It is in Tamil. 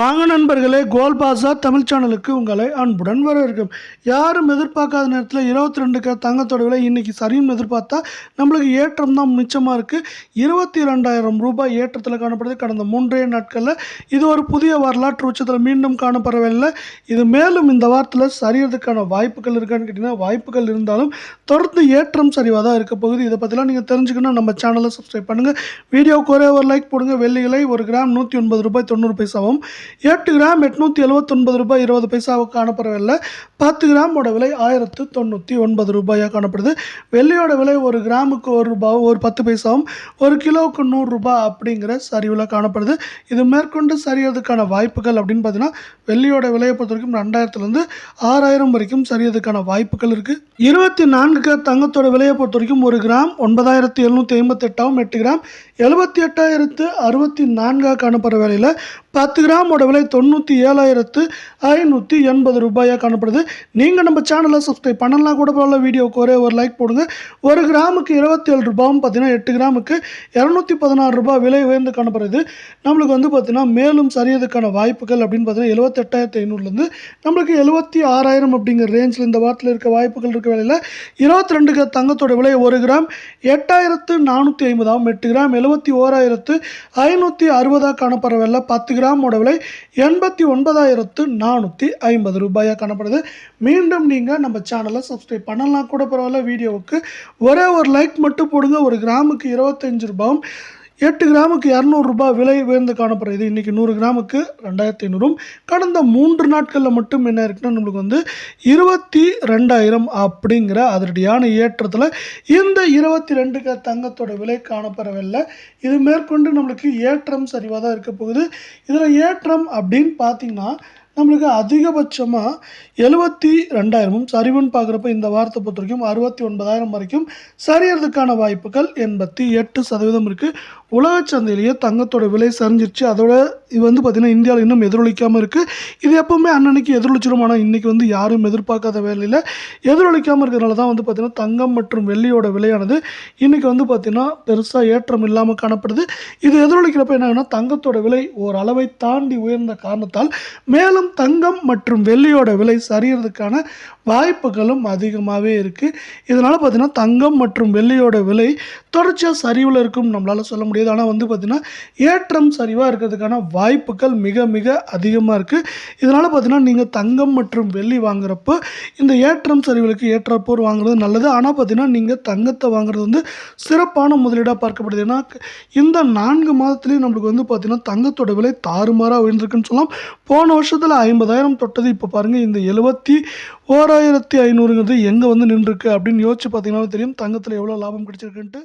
வாங்க நண்பர்களே, கோல் பாஸார் தமிழ் சேனலுக்கு உங்களை அன்புடன் வரவேற்கும். யாரும் எதிர்பார்க்காத நேரத்தில் 22K தங்கத்தோட விலை இன்னைக்கு சரியும் எதிர்பார்த்தா நம்மளுக்கு ஏற்றம் தான் மிச்சமாக இருக்குது. 22,000 ரூபாய் ஏற்றத்தில் காணப்படுது. கடந்த 3 நாட்களில் இது ஒரு புதிய வரலாற்று உச்சத்தில் மீண்டும் காணப்படவில்லை. இது மேலும் இந்த வாரத்தில் சரியறதுக்கான வாய்ப்புகள் இருக்கான்னு கேட்டிங்கன்னா வாய்ப்புகள் இருந்தாலும் தொடர்ந்து ஏற்றம் சரிவாக தான் இருக்க போகுது. இதை பற்றிலாம் நீங்கள் தெரிஞ்சுக்கணும், நம்ம சேனலை சப்ஸ்கிரைப் பண்ணுங்கள். வீடியோவுக்கு ஒரே ஒரு லைக் போடுங்க. வெள்ளி விலை 1 கிராம் 109 ரூபாய் 90 பைசாவும், 8 கிராம் 879 ரூபாய் 20 பைசாவுக்கு காணப்படவில்லை. 10 கிராமோட விலை 1099 ரூபாயாக காணப்படுது. வெள்ளியோட விலை 1 கிராமுக்கு 1 ரூபாய் 10 பைசாவும், 1 கிலோவுக்கு 100 ரூபாய் அப்படிங்கிற சரிவில் காணப்படுது. இது மேற்கொண்டு சரியறதுக்கான வாய்ப்புகள் அப்படின்னு பார்த்தீங்கன்னா வெள்ளியோட விலையை பொறுத்த வரைக்கும் 2000 6,000 வரைக்கும் சரியறதுக்கான வாய்ப்புகள் இருக்குது. 24K தங்கத்தோட விலையை பொறுத்த வரைக்கும் 1 கிராம் 9,758ஆகவும், 8 கிராம் 78,064 காணப்படுற வேலையில் 10 கிராமோட விலை 97,580 ரூபாயாக காணப்படுது. நீங்கள் நம்ம சேனலை சப்ஸ்கிரைப் பண்ணலாம் கூட பரவாயில்ல, வீடியோவுக்கு ஒரே ஒரு லைக் போடுங்க. 1 கிராமுக்கு 27 ரூபாயும் பார்த்தீங்கன்னா 8 கிராமுக்கு 216 ரூபாய் விலை உயர்ந்து காணப்படுது. நம்மளுக்கு பார்த்தீங்கன்னா மேலும் சரியதுக்கான வாய்ப்புகள் அப்படின்னு பார்த்தீங்கன்னா 78,500 நம்மளுக்கு 76,000 அப்படிங்கிற ரேஞ்சில் இந்த வாரத்தில் இருக்க வாய்ப்புகள் இருக்க வேலையில் 22K தங்கத்தோட விலை 1 கிராம் 8,450ஆகவும், 8 கிராம் 71,560 காணப்படுற வேலை 10 கிராமோட விலை 89,450 ரூபாயாக காணப்படுது. மீண்டும் நீங்கள் நம்ம சேனலை சப்ஸ்கிரைப் பண்ணலாம் கூட பரவாயில்ல, வீடியோவுக்கு ஒரே ஒரு லைக் மட்டும் போடுங்க. 1 கிராமுக்கு 25 ரூபாயும், 8 கிராமுக்கு 200 ரூபாய் விலை உயர்ந்து காணப்படுறது. இன்றைக்கி 100 கிராமுக்கு 2,500. கடந்த 3 நாட்களில் மட்டும் என்ன இருக்குன்னா நம்மளுக்கு 22,000 அப்படிங்கிற அதிரடியான ஏற்றத்தில் இந்த 22K தங்கத்தோட விலை காணப்படவில்லை. இது மேற்கொண்டு நம்மளுக்கு ஏற்றம் சரிவாக தான் இருக்க போகுது. இதில் ஏற்றம் அப்படின்னு பார்த்தீங்கன்னா நம்மளுக்கு அதிகபட்சமாக 72,000 சரிவுன்னு பார்க்குறப்ப இந்த வாரத்தை பொறுத்த வரைக்கும் 69,000 வரைக்கும் சரியறதுக்கான வாய்ப்புகள் 88% இருக்குது. உலக சந்தையிலேயே தங்கத்தோட விலை சரிஞ்சிருச்சு. அதோட இது பார்த்திங்கன்னா இந்தியாவில் இன்னும் எதிரொலிக்காமல் இருக்குது. இது எப்போவுமே அன்னன்னைக்கு எதிரொலிச்சிடும். ஆனால் இன்றைக்கி யாரும் எதிர்பார்க்காத வேலையில் எதிரொலிக்காமல் இருக்கிறதுனால தான் பார்த்திங்கன்னா தங்கம் மற்றும் வெள்ளியோட விலையானது இன்றைக்கி பார்த்திங்கன்னா பெருசாக ஏற்றம் இல்லாமல் காணப்படுது. இது எதிரொலிக்கிறப்ப என்னன்னா தங்கத்தோட விலை ஒரு அளவை தாண்டி உயர்ந்த காரணத்தால் மேலும் தங்கம் மற்றும் வெள்ளியோட விலை சரியறதுக்கான வாய்ப்புகளும் அதிகமாகவே இருக்குது. இதனால் பார்த்திங்கன்னா தங்கம் மற்றும் வெள்ளியோட விலை தொடர்ச்சியாக சரிவில் இருக்கும் நம்மளால் சொல்ல முடியாது. ஆனால் பார்த்திங்கன்னா ஏற்றம் சரிவாக இருக்கிறதுக்கான வாய்ப்புகள் மிக மிக அதிகமாக இருக்குது. இதனால் பார்த்திங்கன்னா நீங்கள் தங்கம் மற்றும் வெள்ளி வாங்குறப்போ இந்த ஏற்றம் சரிவுகளுக்கு ஏற்றப்போர் வாங்குறது நல்லது. ஆனால் பார்த்திங்கன்னா நீங்கள் தங்கத்தை வாங்குறது சிறப்பான முதலீடாக பார்க்கப்படுது. ஏன்னா இந்த 4 மாதத்துலேயும் நம்மளுக்கு பார்த்திங்கன்னா தங்கத்தோட விலை தாறுமாறாக உயர்ந்திருக்குன்னு சொல்லலாம். போன வருஷத்தில் 50,000 தொட்டது. இப்போ பாருங்கள் இந்த 71,500 எங்கே நின்றுருக்கு அப்படின்னு யோசிச்சு பார்த்தீங்கன்னா தெரியும் தங்கத்தில் எவ்வளோ லாபம் கிடைச்சிருக்குன்ட்டு.